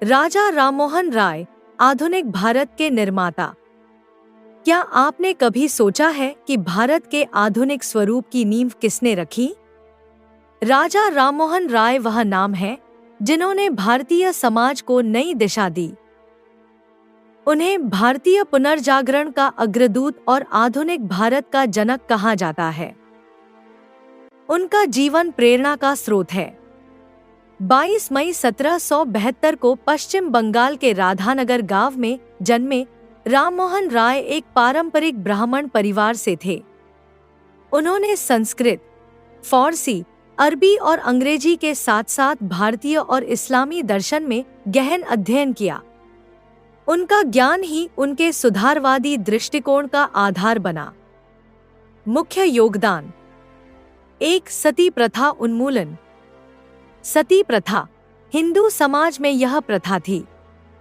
राजा राममोहन राय, आधुनिक भारत के निर्माता। क्या आपने कभी सोचा है कि भारत के आधुनिक स्वरूप की नींव किसने रखी? राजा राममोहन राय वह नाम है जिन्होंने भारतीय समाज को नई दिशा दी। उन्हें भारतीय पुनर्जागरण का अग्रदूत और आधुनिक भारत का जनक कहा जाता है। उनका जीवन प्रेरणा का स्रोत है। 22 मई 1772 को पश्चिम बंगाल के राधानगर गांव में जन्मे राममोहन राय एक पारंपरिक ब्राह्मण परिवार से थे। उन्होंने संस्कृत, फारसी, अरबी और अंग्रेजी के साथ साथ भारतीय और इस्लामी दर्शन में गहन अध्ययन किया। उनका ज्ञान ही उनके सुधारवादी दृष्टिकोण का आधार बना। मुख्य योगदान: 1. सती प्रथा उन्मूलन। सती प्रथा हिंदू समाज में यह प्रथा थी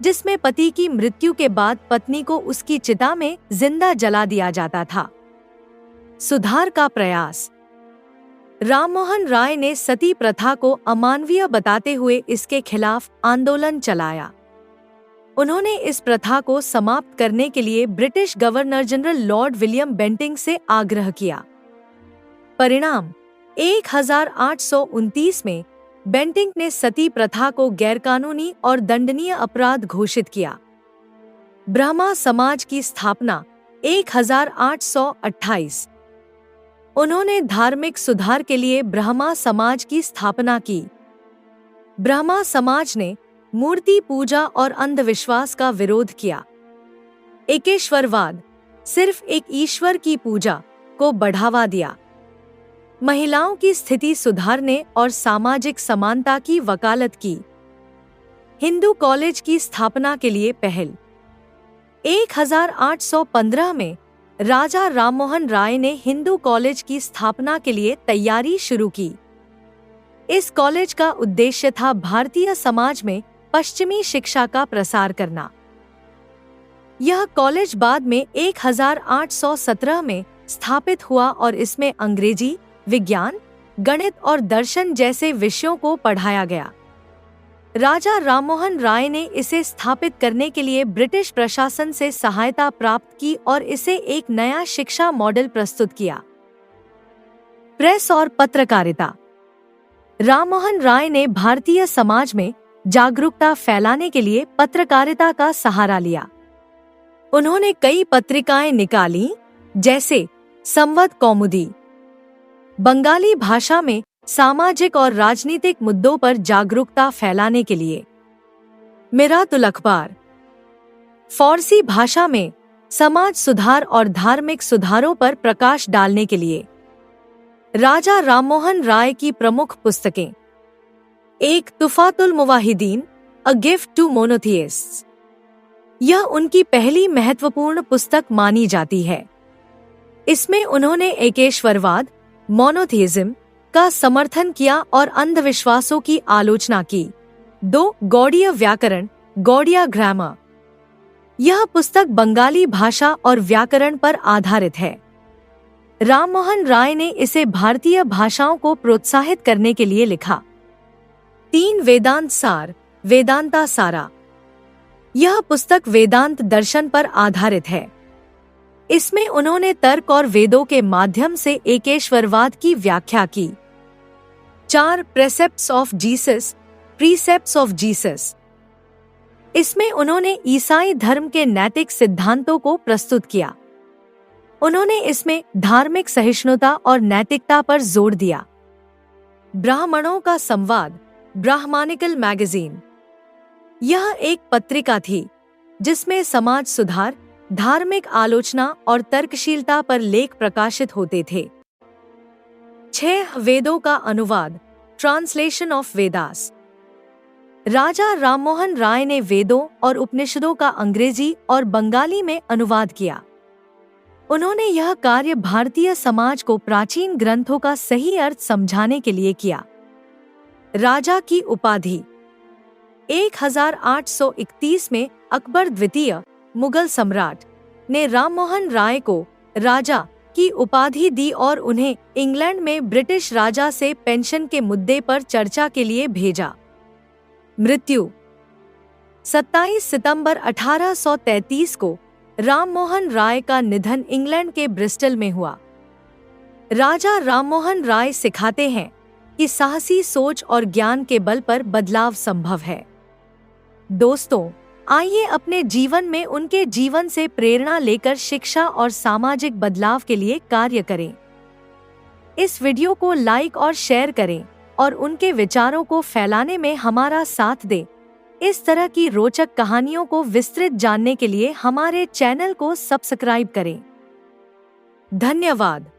जिसमें पति की मृत्यु के बाद पत्नी को उसकी चिता में जिंदा जला दिया जाता था। सुधार का प्रयास: राममोहन राय ने सती प्रथा को अमानवीय बताते हुए इसके खिलाफ आंदोलन चलाया। उन्होंने इस प्रथा को समाप्त करने के लिए British governor general Lord William Bentinck से आग्रह किया। परिणाम: 1829 में बेंटिंक ने सती प्रथा को गैरकानूनी और दंडनीय अपराध घोषित किया। ब्रह्मा समाज की स्थापना 1828। उन्होंने धार्मिक सुधार के लिए ब्रह्मा समाज की स्थापना की। ब्रह्मा समाज ने मूर्ति पूजा और अंधविश्वास का विरोध किया। एकेश्वरवाद, सिर्फ एक ईश्वर की पूजा, को बढ़ावा दिया। महिलाओं की स्थिति सुधारने और सामाजिक समानता की वकालत की। हिंदू कॉलेज की स्थापना के लिए पहल। 1815 में राजा राममोहन राय ने हिंदू कॉलेज की स्थापना के लिए तैयारी शुरू की। इस कॉलेज का उद्देश्य था भारतीय समाज में पश्चिमी शिक्षा का प्रसार करना। यह कॉलेज बाद में 1817 में स्थापित हुआ और इसमें अंग्रेजी, विज्ञान, गणित और दर्शन जैसे विषयों को पढ़ाया गया। राजा राममोहन राय ने इसे स्थापित करने के लिए ब्रिटिश प्रशासन से सहायता प्राप्त की और इसे एक नया शिक्षा मॉडल प्रस्तुत किया। प्रेस और पत्रकारिता: राममोहन राय ने भारतीय समाज में जागरूकता फैलाने के लिए पत्रकारिता का सहारा लिया। उन्होंने कई पत्रिकाएं निकाली, जैसे संवद कौमुदी, बंगाली भाषा में सामाजिक और राजनीतिक मुद्दों पर जागरूकता फैलाने के लिए, मिरातुल अखबार, फारसी भाषा में समाज सुधार और धार्मिक सुधारों पर प्रकाश डालने के लिए। राजा राममोहन राय की प्रमुख पुस्तकें: 1. तुफातुल मुवाहिदीन, अ गिफ्ट टू मोनोथियिस्ट्स। यह उनकी पहली महत्वपूर्ण पुस्तक मानी जाती है। इसमें उन्होंने एकेश्वरवाद, मोनोथियिज्म का समर्थन किया और अंधविश्वासों की आलोचना की। 2. गौड़ीय व्याकरण, गौड़िया ग्रामर। यह पुस्तक बंगाली भाषा और व्याकरण पर आधारित है। राममोहन राय ने इसे भारतीय भाषाओं को प्रोत्साहित करने के लिए लिखा। 3. वेदांत सार, वेदांता सारा। यह पुस्तक वेदांत दर्शन पर आधारित है। इसमें उन्होंने तर्क और वेदों के माध्यम से एकेश्वरवाद की व्याख्या की। 4. Precepts of Jesus, precepts of Jesus. इसमें उन्होंने ईसाई धर्म के नैतिक सिद्धांतों को प्रस्तुत किया। उन्होंने इसमें धार्मिक सहिष्णुता और नैतिकता पर जोर दिया। ब्राह्मणों का संवाद, ब्राह्मणिकल मैगजीन। यह एक पत्रिका थी जिसमें समाज सुधार, धार्मिक आलोचना और तर्कशीलता पर लेख प्रकाशित होते थे। 6. वेदों का अनुवाद, ट्रांसलेशन ऑफ वेदास। राजा राममोहन राय ने वेदों और उपनिषदों का अंग्रेजी और बंगाली में अनुवाद किया। उन्होंने यह कार्य भारतीय समाज को प्राचीन ग्रंथों का सही अर्थ समझाने के लिए किया। राजा की उपाधि: 1831 में अकबर द्वितीय, मुगल सम्राट, ने राममोहन राय को राजा की उपाधि दी और उन्हें इंग्लैंड में ब्रिटिश राजा से पेंशन के मुद्दे पर चर्चा के लिए भेजा। मृत्यु: 27 सितंबर 1833 को राममोहन राय का निधन इंग्लैंड के ब्रिस्टल में हुआ। राजा राममोहन राय सिखाते हैं कि साहसी सोच और ज्ञान के बल पर बदलाव संभव है। दोस्तों, आइए अपने जीवन में उनके जीवन से प्रेरणा लेकर शिक्षा और सामाजिक बदलाव के लिए कार्य करें। इस वीडियो को लाइक और शेयर करें और उनके विचारों को फैलाने में हमारा साथ दें। इस तरह की रोचक कहानियों को विस्तृत जानने के लिए हमारे चैनल को सब्सक्राइब करें। धन्यवाद।